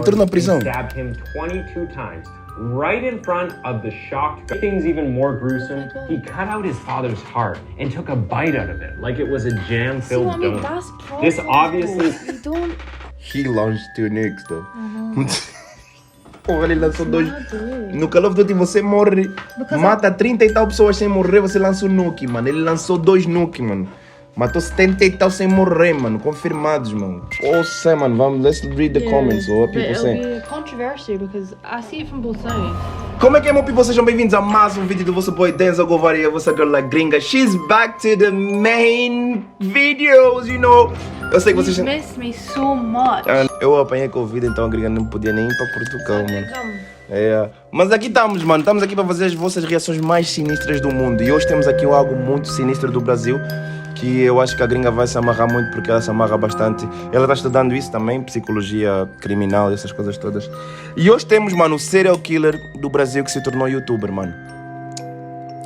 tudo na prisão. Stabbed him 22 times. Right in front of the shocked guard. Things even more gruesome, he cut out his father's heart and took a bite out of it like it was a jam-filled donut. This obviously... He launched 2 nukes, though. Porra, ele lançou 2. No Call of Duty você morre, mata 30 e tal pessoas sem morrer, você lança um nuke, mano. Ele lançou 2 nuke, mano. Matou 70 e tal sem morrer, mano. Confirmados, mano. Nossa, mano. Vamos, let's read the comments. What people say. It'll be controversial because I see it from both sides. Como é que é, meu people? Sejam bem-vindos a mais um vídeo do vosso boy Denzel Govaria, vossa girl like gringa. She's back to the main videos, you know. Eu sei que vocês... You missed me so much. Eu apanhei Covid, então a gringa não podia nem ir para Portugal, mano. É, mas aqui estamos, mano. Estamos aqui para fazer as vossas reações mais sinistras do mundo. E hoje temos aqui algo muito sinistro do Brasil, que eu acho que a gringa vai se amarrar muito, porque ela se amarra bastante. Ela está estudando isso também, psicologia criminal, essas coisas todas. E hoje temos, mano, o serial killer do Brasil que se tornou youtuber, mano.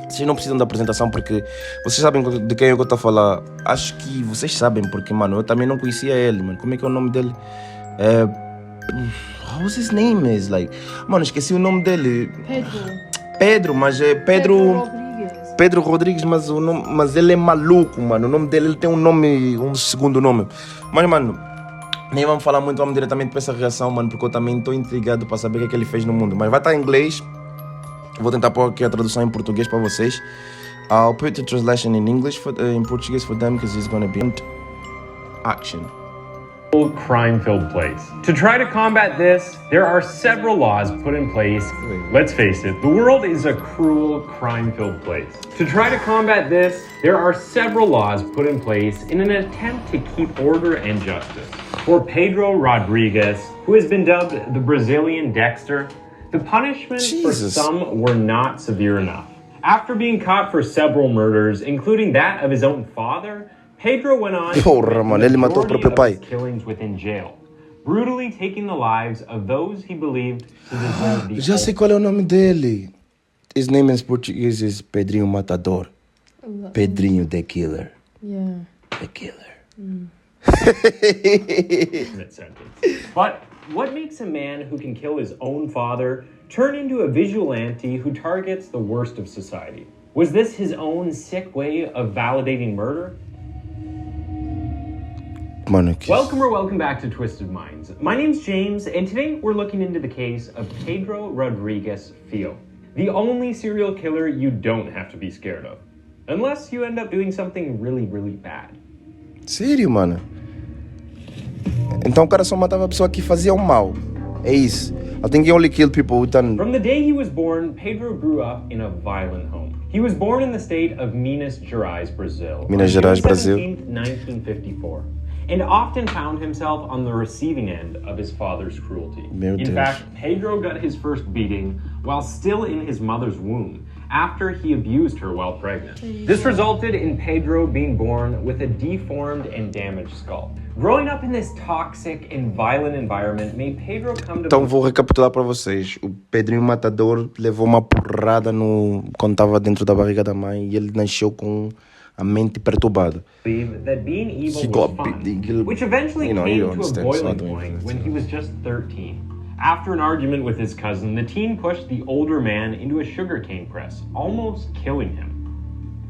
Vocês não precisam da apresentação porque vocês sabem de quem eu estou a falar. Acho que vocês sabem porque, mano, eu também não conhecia ele, mano. Como é que é o nome dele? What's his name is? Like, mano, esqueci o nome dele. Pedro, mas é Pedro Rodrigues, mas ele é maluco, mano. O nome dele, ele tem um nome, um segundo nome. Mas, mano, nem vamos falar muito, vamos diretamente para essa reação, mano, porque eu também estou intrigado para saber o que é que ele fez no mundo. Mas vai estar em inglês. Vou tentar pôr aqui a tradução em português para vocês. I'll put the translation in English, in Portuguese for them, because it's going to be action. Crime-filled place. To try to combat this, there are several laws put in place. Let's face it, the world is a cruel, crime-filled place. To try to combat this, there are several laws put in place in an attempt to keep order and justice. For Pedro Rodrigues, who has been dubbed the Brazilian Dexter, the punishments for some were not severe enough. After being caught for several murders, including that of his own father, Pedro went on to commit killings within jail, brutally taking the lives of those he believed to deserve the Já sei qual é o nome dele. His name in Portuguese is Pedrinho Matador. Pedrinho the Killer. Yeah. The Killer. But what makes a man who can kill his own father turn into a vigilante who targets the worst of society? Was this his own sick way of validating murder? Welcome back to Twisted Minds. My name's James, and today we're looking into the case of Pedro Rodrigues Filho, the only serial killer you don't have to be scared of, unless you end up doing something really, really bad. Sério, mano? Então o cara só matava a pessoa que fazia o mal. É isso. I think he only killed people who done... From the day he was born, Pedro grew up in a violent home. He was born in the state of Minas Gerais, Brazil. Minas Gerais, Brazil. 1954. And often found himself on the receiving end of his father's cruelty. In fact, Pedro got his first beating while still in his mother's womb, after he abused her while pregnant. This resulted in Pedro being born with a deformed and damaged skull. Growing up in this toxic and violent environment made Pedro come to... Então vou recapitular para vocês. O Pedrinho Matador levou uma porrada quando estava dentro da barriga da mãe e ele nasceu com a mente perturbada. That being evil was fun, which eventually came to a boiling point when he was just 13. After an argument with his cousin, the teen pushed the older man into a sugarcane press, almost killing him.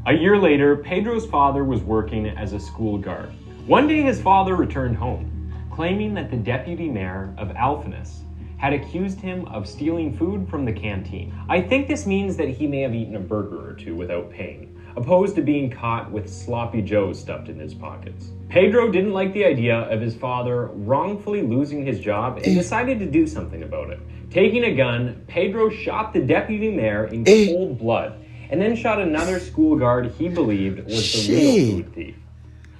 A year later, Pedro's father was working as a school guard. One day his father returned home, claiming that the deputy mayor of Alphenus had accused him of stealing food from the canteen. I think this means that he may have eaten a burger or two without paying, opposed to being caught with sloppy joes stuffed in his pockets. Pedro didn't like the idea of his father wrongfully losing his job and decided to do something about it. Taking a gun, Pedro shot the deputy mayor in cold blood and then shot another school guard he believed was the real food thief.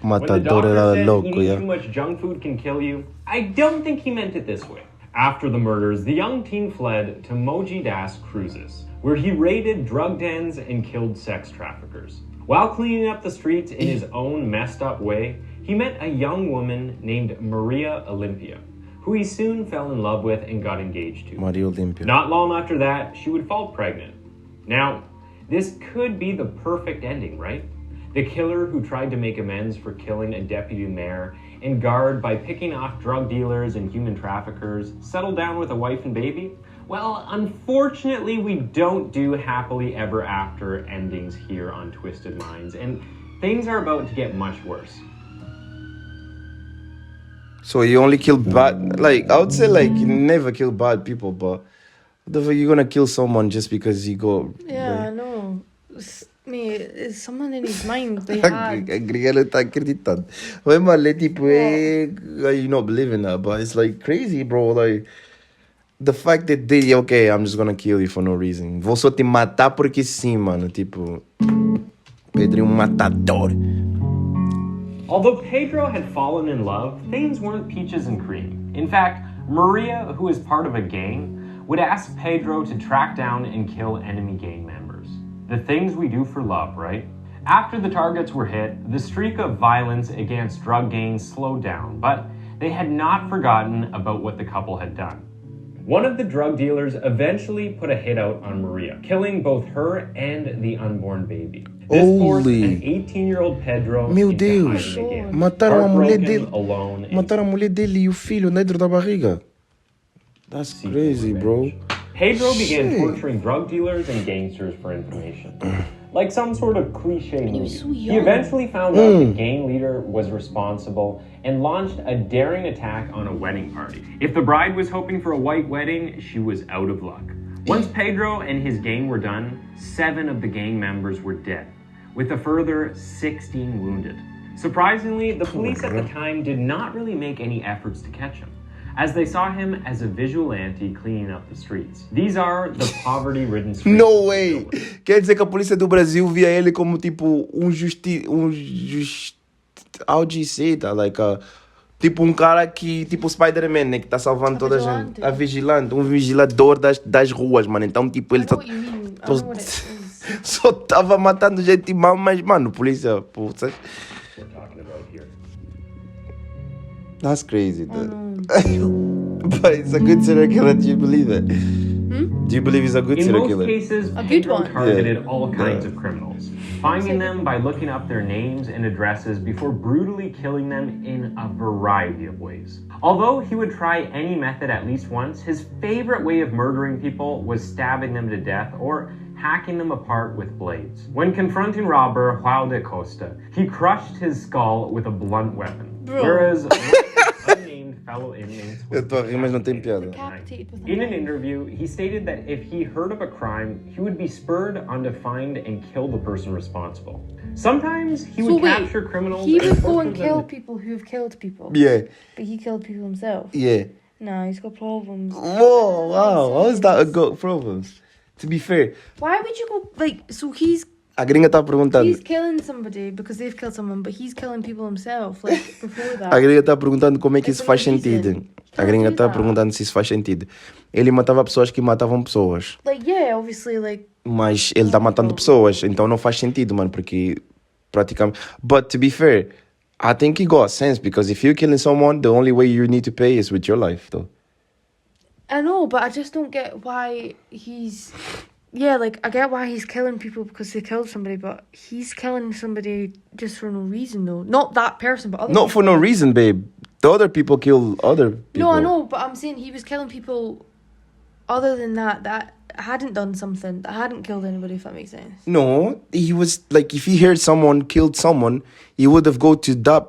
When the doctor said eating too much junk food can kill you, I don't think he meant it this way. After the murders, the young teen fled to Mogi das Cruzes, where he raided drug dens and killed sex traffickers. While cleaning up the streets in his own messed up way, he met a young woman named Maria Olympia, who he soon fell in love with and got engaged to. Maria Olympia. Not long after that, she would fall pregnant. Now, this could be the perfect ending, right? The killer who tried to make amends for killing a deputy mayor and guard by picking off drug dealers and human traffickers, settle down with a wife and baby? Well, unfortunately, we don't do happily ever after endings here on Twisted Minds, and things are about to get much worse. So you only kill bad, like, I would say, like, you never kill bad people, but what the fuck, you're gonna kill someone just because you go... Yeah, I know. It's someone in his mind they had. A Grigano tá acreditando. Ué, mano, é tipo, you not believing that, but it's like crazy, bro, like... The fact that they, okay, I'm just gonna kill you for no reason. Vou só te matar porque sim, mano, tipo... Pedro matador. Although Pedro had fallen in love, things weren't peaches and cream. In fact, Maria, who is part of a gang, would ask Pedro to track down and kill enemy gang members. The things we do for love, right? After the targets were hit, the streak of violence against drug gangs slowed down, but they had not forgotten about what the couple had done. One of the drug dealers eventually put a hit out on Maria, killing both her and the unborn baby. This forced an 18-year-old Pedro Meu into Deus, hiding again. mataram a mulher Heartbroken, dele. alone, and Mataram a mulher dele e o filho dentro da barriga. That's crazy, bro. Pedro began torturing drug dealers and gangsters for information. Like some sort of cliche movie. he was so He young. eventually found out the gang leader was responsible and launched a daring attack on a wedding party. If the bride was hoping for a white wedding, she was out of luck. Once Pedro and his gang were done, 7 of the gang members were dead, with a further 16 wounded. Surprisingly, the police at the time did not really make any efforts to catch him, as they saw him as a vigilante cleaning up the streets. These are the poverty-ridden streets. No way! Quer dizer que a polícia do Brasil via ele como tipo how do you say that? Like tipo cara que, tipo Spider-Man, né? Que tá salvando toda a gente. A vigilante, um vigilador das ruas, mano. Então, tipo, ele I know what you mean. I know what it is. só tava matando gente mal, mas, mano, polícia, puta. We're talking about here. That's crazy, dude. But it's a good serial killer. Do you believe it? Do you believe he's a good In serial most killer? cases, A good Pedro one. targeted all kinds of criminals, finding them by looking up their names and addresses before brutally killing them in a variety of ways. Although he would try any method at least once, his favorite way of murdering people was stabbing them to death or hacking them apart with blades. When confronting robber João de Costa, he crushed his skull with a blunt weapon, Bro. whereas unnamed fellow inmates Eu tô a rir, mas não tem piada. Decapitated with a in an knife. interview, he stated that if he heard of a crime, he would be spurred on to find and kill the person responsible. Sometimes he would capture criminals. He would and go and torture kill them. people who've killed people. Yeah, But he killed people himself. yeah. No, he's got problems. Whoa, wow. How is that a good problems? To be fair, Why would you go like so he's a gringa tá perguntando. killing somebody because they've killed someone, but he's killing people himself, like before that. A gringa tá perguntando como é que isso It's faz no reason. sentido. A gringa tá perguntando se isso faz sentido. Ele matava pessoas que matavam pessoas. Like yeah, obviously like Mas ele tá matando pessoas, então não faz sentido, mano, porque praticamente... But to be fair, I think it got sense, because if you're killing someone, the only way you need to pay is with your life, though. I know, but I just don't get why he's yeah, like I get why he's killing people because they killed somebody, but he's killing somebody just for no reason though. Not that person, but other Not people. for no reason, babe. The other people kill other people. No, I know, but I'm saying he was killing people other than that hadn't done something, that hadn't killed anybody, if that makes sense. No, he was like, if he heard someone killed someone, he would have go to that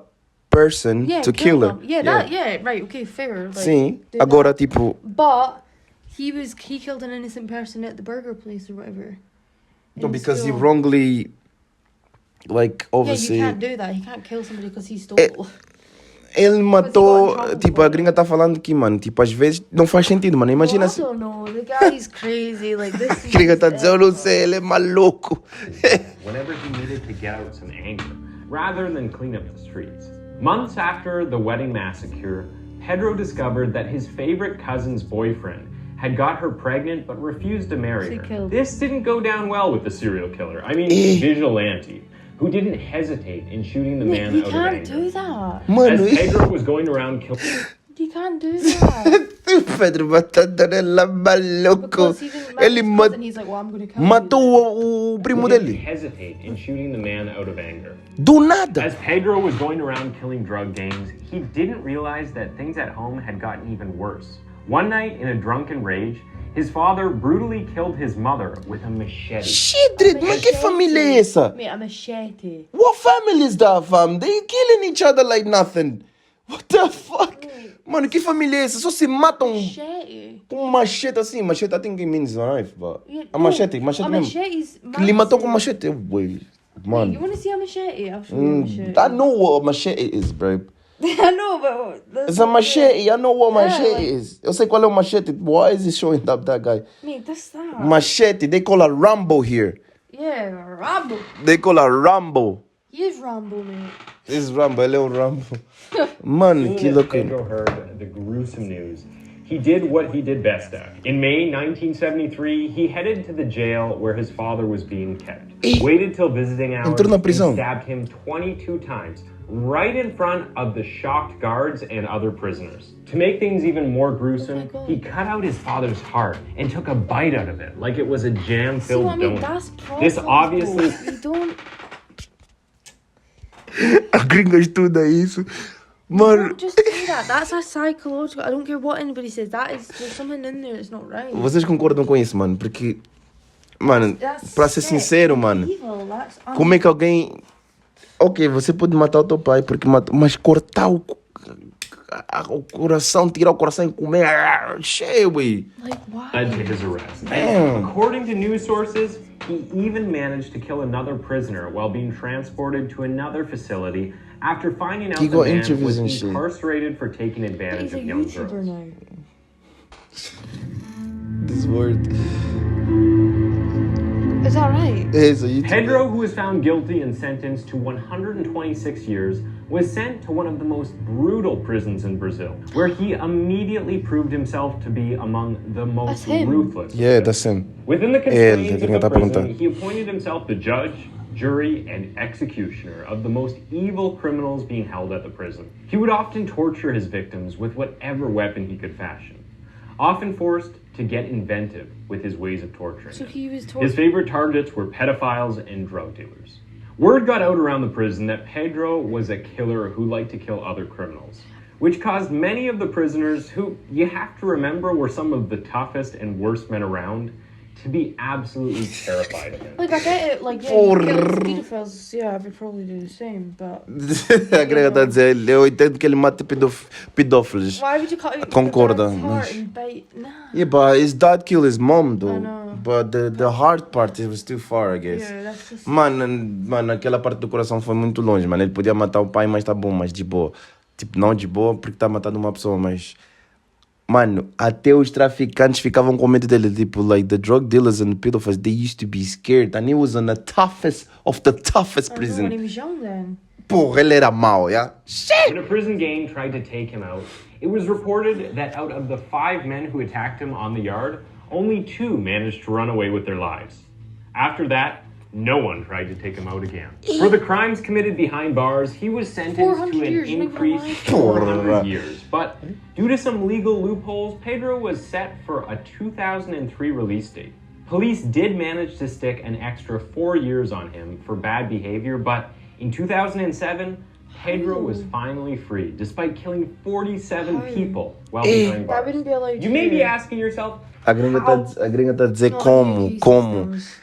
person Yeah, to kill her. them. Yeah, right, okay, fair. Like, Sim, do agora that. tipo... But he killed an innocent person at the burger place or whatever. No, And because he still- wrongly, like, Yeah, obviously... you can't do that. He can't kill somebody because he stole. Ele matou, trouble tipo, for a gringa tá falando que, mano, tipo, às vezes não faz sentido, mano. Imagina I se... don't know. The guy's crazy. Like this. A gringa tá dizendo, eu não sei, ele é maluco. Whenever he needed to get out some anger, rather than clean up the streets. Months after the wedding massacre, Pedro discovered that his favorite cousin's boyfriend had got her pregnant but refused to marry She her. killed. This didn't go down well with the serial killer. I mean, vigilante, who didn't hesitate in shooting the man You out of can't anger. do that. Mano, As Pedro was going around killing... He can't do that. Pedro Batandarella, maluco. Because he didn't Ele and he's like, well, I'm gonna kill you. matou o primo He didn't dele. hesitate in shooting the man out of anger. Do nada. As Pedro was going around killing drug gangs, he didn't realize that things at home had gotten even worse. One night, in a drunken rage, his father brutally killed his mother with a machete. Shidred, mas que família é essa? Mate, a machete. What family is that, fam? They killing each other like nothing. What the fuck? Mano, que família é essa? Só se matam Machete. com machete assim. Machete, I think it means a knife, but... Yeah, A machete no, mesmo. a machete's Que lhe matou com massive. machete. Ué, You mano. want to see a machete? I'll show you a machete. I know what a machete is, bro. I know, but that's It's a machete. I know what machete like- is. Eu sei qual é o machete. Why is he showing up that guy? Mate, that's that. Machete. They call a Rambo here. Yeah, Rambo. They call a Rambo. He is Rambo, mate. This is Rambo. Ele é o Rambo. Mano, Soon que as loucura. Pedro heard the gruesome news, he did what he did best at. In May 1973, he headed to the jail where his father was being kept. Waited till visiting hours Entrou na and prisão. stabbed him 22 times, right in front of the shocked guards and other prisoners. To make things even more gruesome, God. he cut out his father's heart and took a bite out of it like it was a See jam-filled what I mean? donut. That's problems, This obviously... though. You don't... A gringa estuda isso. Mano, Don't just do that. That's a psychological... I don't care what anybody says. There's something in there that's not right. vocês concordam com isso, mano? Porque, mano, That's pra ser sick. sincero, mano, Evil. That's como é que alguém... Ok, você pode matar o teu pai porque matou, mas cortar o coração, tirar o coração e comer... Cheio, ué. Like, why? led to his arrest. Damn. According to news sources, he even managed to kill another prisoner while being transported to another facility after finding out He the got man interviews was and shit. incarcerated for taking advantage He's a of young YouTuber girls. now. This word. Is that right? It's a YouTuber. Pedro, who was found guilty and sentenced to 126 years, was sent to one of the most brutal prisons in Brazil, where he immediately proved himself to be among the most That's him. ruthless. Yeah, that's him. Within the Ele, constraints quem of the tá prison, perguntando. he appointed himself the judge, jury, and executioner of the most evil criminals being held at the prison. He would often torture his victims with whatever weapon he could fashion, often forced to get inventive with his ways of torturing. So them. he was His tortured. favorite targets were pedophiles and drug dealers. Word got out around the prison that Pedro was a killer who liked to kill other criminals, which caused many of the prisoners, who you have to remember were some of the toughest and worst men around, to be absolutely terrified of him. Like, I get it. Like, yeah, Porra. you kill pedophiles. Yeah, I would probably do the same, but... A grega está a dizer, eu entendo que ele mata pedófilos. Why would you cut out Concorda, your dad's heart mas- and bite? Nah. Yeah, but his dad killed his mom, though. I know. But the hard part, it was too far, I guess. Yeah, that's just... Mano, aquela parte do coração foi muito longe, mano. Ele podia matar o pai, mas tá bom, mas de boa. Tipo, não de boa porque tá matando uma pessoa, mas... Mano, até os traficantes ficavam com medo dele. Tipo, like, the drug dealers and the pedophiles, they used to be scared. And he was on the toughest of the toughest I know, when he prison. was young then. Porra, ele era mau, yeah? When a prison gang tried to take him out, it was reported that out of the 5 men who attacked him on the yard, only 2 managed to run away with their lives. After that, no one tried to take him out again. For the crimes committed behind bars, he was sentenced 400 to an years, you're not gonna increased lie. 400 years. But due to some legal loopholes, Pedro was set for a 2003 release date. Police did manage to stick an extra 4 years on him for bad behavior, but in 2007, Pedro was finally free, despite killing 47 people while behind That bars. wouldn't be allowed You to may be do. asking yourself, A gringa tá a dizer No, como, he como. systems.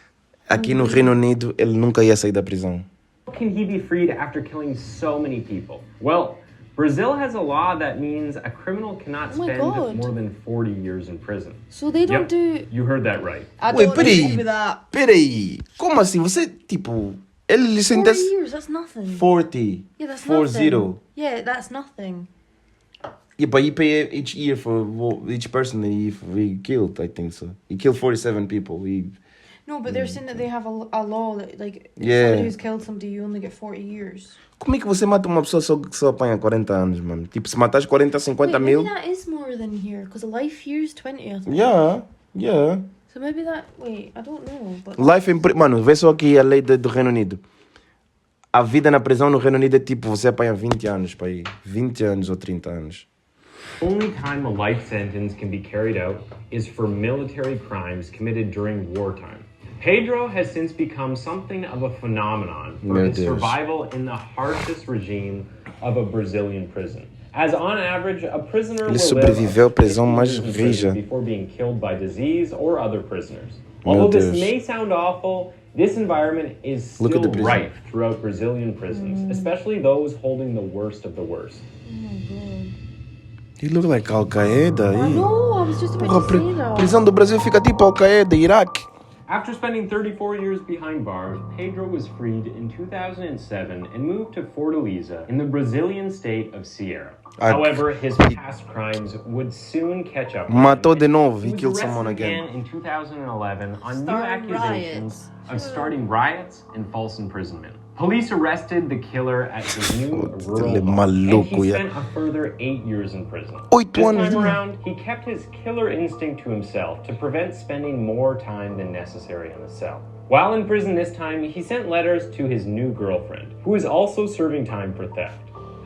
Aqui no Reino Unido, ele nunca ia sair da prisão. how can he be freed after killing so many people? Well, Brazil has a law that means a criminal cannot Oh my spend God. more than 40 years in prison. So they don't Yep, do... you heard that right. I Wait, don't peraí. agree with that. Peraí, como assim? Você, tipo, ele lhe 40 sentencia... years, that's nothing. 40. Yeah, that's 40. nothing. Yeah, that's nothing. Yeah, but he pay each year for each person that he killed, I think so. He killed 47 people. No, but they're saying that they have a law that, like, if Yeah. somebody who's killed somebody, you only get 40 years. Como é que você mata uma pessoa que só apanha 40 anos, mano? Tipo, se matares 40, 50 Wait, mil... maybe that is more than here, because life here is 20, I think. Yeah, yeah. So maybe that... Wait, I don't know, but... Life in... Mano, vê só aqui a lei do Reino Unido. A vida na prisão no Reino Unido é tipo, você apanha 20 anos, pai. 20 anos ou 30 anos. Only time a life sentence can be carried out is for military crimes committed during wartime. Pedro has since become something of a phenomenon for his survival in the harshest regime of a Brazilian prison. As on average, a prisoner will sobreviveu à prisão mais live rija. before being killed by disease or other prisoners. Although this may sound awful, this environment is still rife throughout Brazilian prisons, especially those holding the worst of the worst. He look like Al-Qaeda. I know, I was just about to say that. Prisão do Brasil fica tipo Al-Qaeda, Iraque. After spending 34 years behind bars, Pedro was freed in 2007 and moved to Fortaleza in the Brazilian state of Ceará. However, his past crimes would soon catch up. Matou de novo. He He killed was someone arrested again. in 2011 on new Starting accusations riots. of starting riots and false imprisonment. Police arrested the killer at his new rural Ele home, and maluco, he yeah. spent a further 8 years in prison. 8 This anos. time around, he kept his killer instinct to himself to prevent spending more time than necessary in the cell. While in prison this time, he sent letters to his new girlfriend, who is also serving time for theft.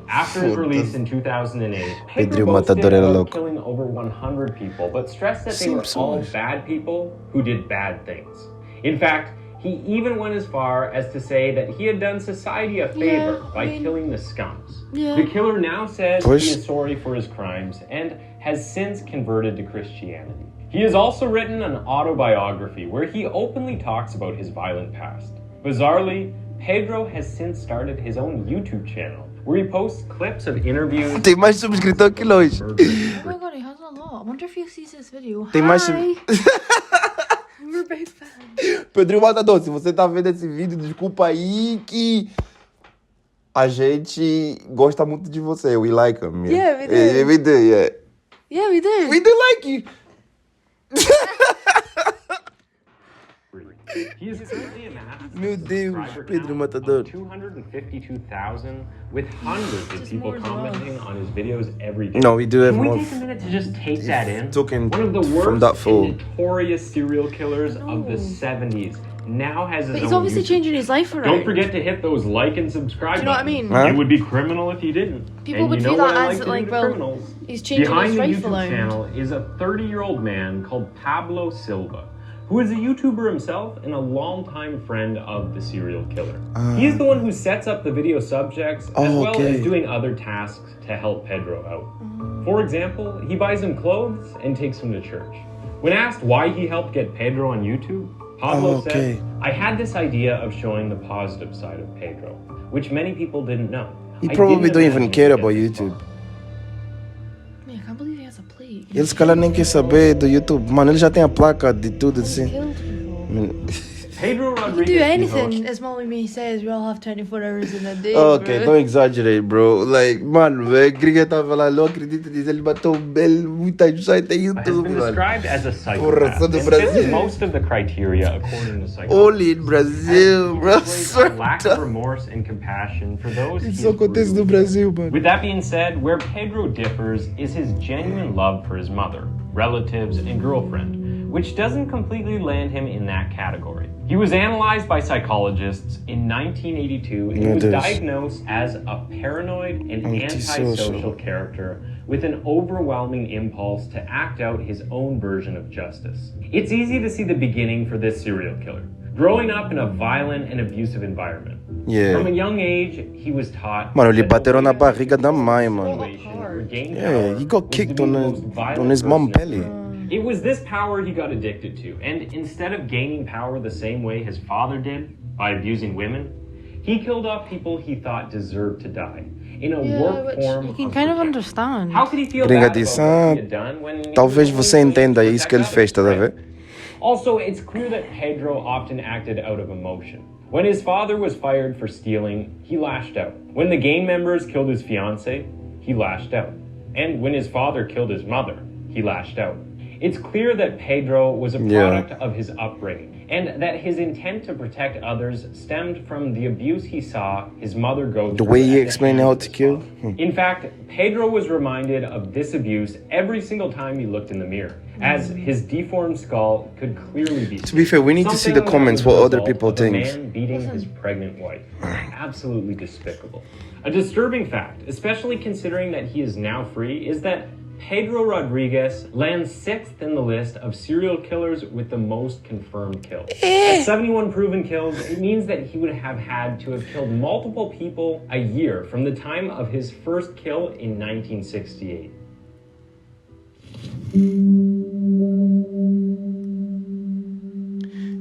After his release in 2008, Pedro boasted Matador era about louco. killing over 100 people, but stressed that they were all bad people who did bad things. In fact, he even went as far as to say that he had done society a favor by killing the scums. Yeah. The killer now says Push. he is sorry for his crimes and has since converted to Christianity. He has also written an autobiography where he openly talks about his violent past. Bizarrely, Pedro has since started his own YouTube channel where he posts clips of interviews. Tem mais subscritor que nós. Oh my god, he has a lot. I wonder if he sees this video. Tem mais Hi. We're big fans. Pedro Matador, se você tá vendo esse vídeo, desculpa aí que a gente gosta muito de você. We like him. Yeah, we do. Yeah, we do, yeah. Yeah, we did. We do like you. He is currently amassed Meu Deus, subscriber Pedro count Matador. of 252,000 with hundreds of Just people more as well. commenting on his videos every day. No, we do have Can we more. take a minute to just take that in? Talking One of the from worst that fool. and notorious serial killers of the 70s now has his But own he's obviously YouTube. changing his life around. Don't forget to hit those like and subscribe Do you know what I buttons. mean? Huh? It would be criminal if you didn't. People and would you know view what that I as, like to like, do to well, criminals? he's changing Behind his the life YouTube around. channel is a 30-year-old man called Pablo Silva, who is a YouTuber himself and a longtime friend of the serial killer. He is the one who sets up the video subjects as well okay. as doing other tasks to help Pedro out. For example, he buys him clothes and takes him to church. When asked why he helped get Pedro on YouTube, Pablo okay. said, "I had this idea of showing the positive side of Pedro, which many people didn't know. He I probably didn't don't even imagine care he'd get about this YouTube. far." Man, I can't believe he has a plate. Ele se calhar nem quer saber do YouTube. Mano, ele já tem a placa de tudo assim. Killed people. Pedro You can Rodriguez do Quiroz- anything, as Molly May says, we all have 24 hours in a day. Okay, bro. don't exaggerate, bro. Like, mano, a gringa tava lá, não acredita disso, ele bateu belo, muita gente tem has YouTube, been mano. described as a Porra, psychopath sou do and Brasil. fits most of the criteria according to psychology. Only in Brazil, bro. Displays a lack of remorse and compassion for those he Isso has acontece no bruised. Brasil, mano. With that being said, where Pedro differs is his genuine love for his mother, relatives, and girlfriend, which doesn't completely land him in that category. He was analyzed by psychologists in 1982 and he was Yes. diagnosed as a paranoid and antisocial character with an overwhelming impulse to act out his own version of justice. It's easy to see the beginning for this serial killer. Growing up in a violent and abusive environment. Yeah. From a young age, he was taught Mano, lhe that bateram na avoiding barriga da mãe, mano. situation or gaining Yeah, power he got was kicked to be on the his- most violent on his mom person belly. ever. It was this power he got addicted to, and instead of gaining power the same way his father did, by abusing women, he killed off people he thought deserved to die, in a Yeah, warped which form you can of kind of protection. understand. How could he feel Gringa bad disse, about what he had done when he talvez was você only entenda willing to isso que ele protect fez, tá a others, ver? right? Also, it's clear that Pedro often acted out of emotion. When his father was fired for stealing, he lashed out. When the gang members killed his fiancée, he lashed out. And when his father killed his mother, he lashed out. It's clear that Pedro was a product of his upbringing, and that his intent to protect others stemmed from the abuse he saw his mother go through. The way he at the explained hands how of to his kill? father. In fact, Pedro was reminded of this abuse every single time he looked in the mirror, as his deformed skull could clearly be seen. To be fair, we need to see the Something that comments was what the other result people of a think. man beating his pregnant wife. Absolutely despicable. A disturbing fact, especially considering that he is now free, is that Pedro Rodriguez lands 6th in the list of serial killers with the most confirmed kills. At 71 proven kills, it means that he would have had to have killed multiple people a year from the time of his first kill in 1968.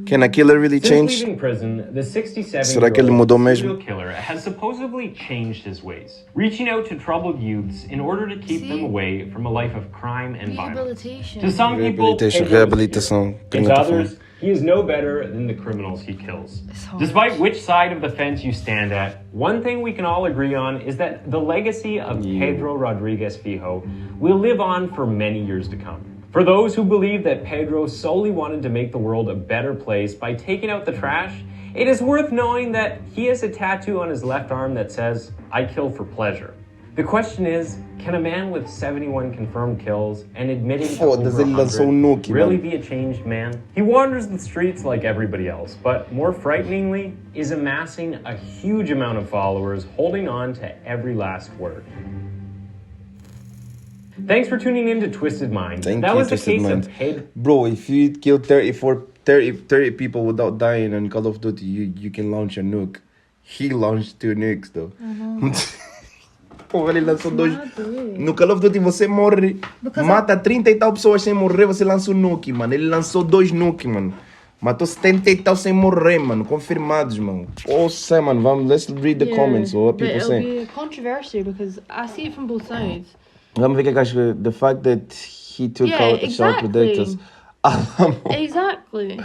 Can a killer really Since change? leaving prison, the Será que ele mudou 67-year-old mesmo? serial killer has supposedly changed his ways, reaching out to troubled youths in order to keep them away from a life of crime and violence. Rehabilitation. To some people, Rehabilitation, Pedro is reabilitação. a hero. To others, he is no better than the criminals he kills. Despite which side of the fence you stand at, one thing we can all agree on is that the legacy of Pedro Rodriguez Fijo will live on for many years to come. For those who believe that Pedro solely wanted to make the world a better place by taking out the trash, it is worth knowing that he has a tattoo on his left arm that says, "I kill for pleasure." The question is, can a man with 71 confirmed kills and admitting to over Foda-se, ele lançou 100 nuke, really mano. be a changed man? He wanders the streets like everybody else, but more frighteningly, is amassing a huge amount of followers holding on to every last word. Thanks for tuning in to Twisted Mind. Thank that you, was the Twisted case Mind. of Pedro. Bro, if you kill 30 people without dying in Call of Duty, you can launch a nuke. He launched 2 nukes, though. Porra, ele lançou 2. No Call of Duty você morre, mata 30 e tal pessoas sem morrer, você lança um nuke, mano. Ele lançou 2 nuke, mano. Matou 70 e tal sem morrer, mano. Confirmados, mano. Poxa, mano, vamos, let's read the comments, what people But say. it'll be controversial because I see it from both sides. Vamos ver o que acho. The fact that he took out the child predators. Exactly.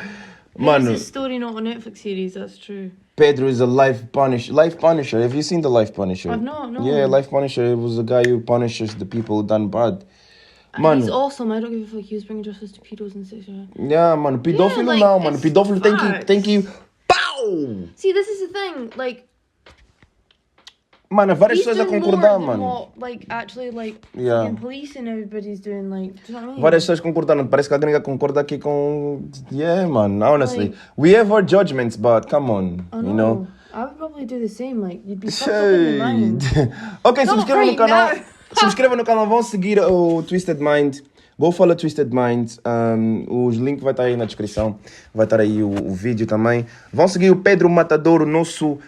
Mano, It's a story, not a Netflix series, that's true. Pedro is a life punisher. Life Punisher. Have you seen the Life Punisher? I've not, no. Yeah, Life Punisher. It was the guy who punishes the people who done bad. And Mano. he's awesome, I don't give a fuck, he was bringing justice to pedos and such. Yeah, mano. Pedófilo like, não, mano. it's Pedófilo facts. tem que... Pau! See, this is the thing, like, Mano, várias he's pessoas a doing concordar, more than mano. what, like, actually, like, Yeah. fucking policing everybody's doing, like, do you know what I mean? Várias pessoas concordando. Parece que a gringa concorda aqui com... Yeah, man. Honestly. Like- We have our judgments, but come on. I You know? I would probably do the same, like, you'd be fucked up in your mind. Ok, Not subscreva no right canal. now. Subscreva no canal, vão seguir o Twisted Mind. Go follow Twisted Mind. Os links vai estar aí na descrição. Vai estar aí o vídeo também. Vão seguir o Pedro Matador, o nosso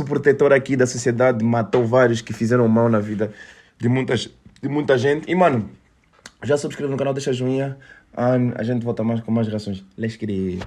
protetor aqui da sociedade. Matou vários que fizeram mal na vida de muita gente. E, mano, já subscreva no canal, deixa a joinha. A gente volta mais com mais reações. Let's get it.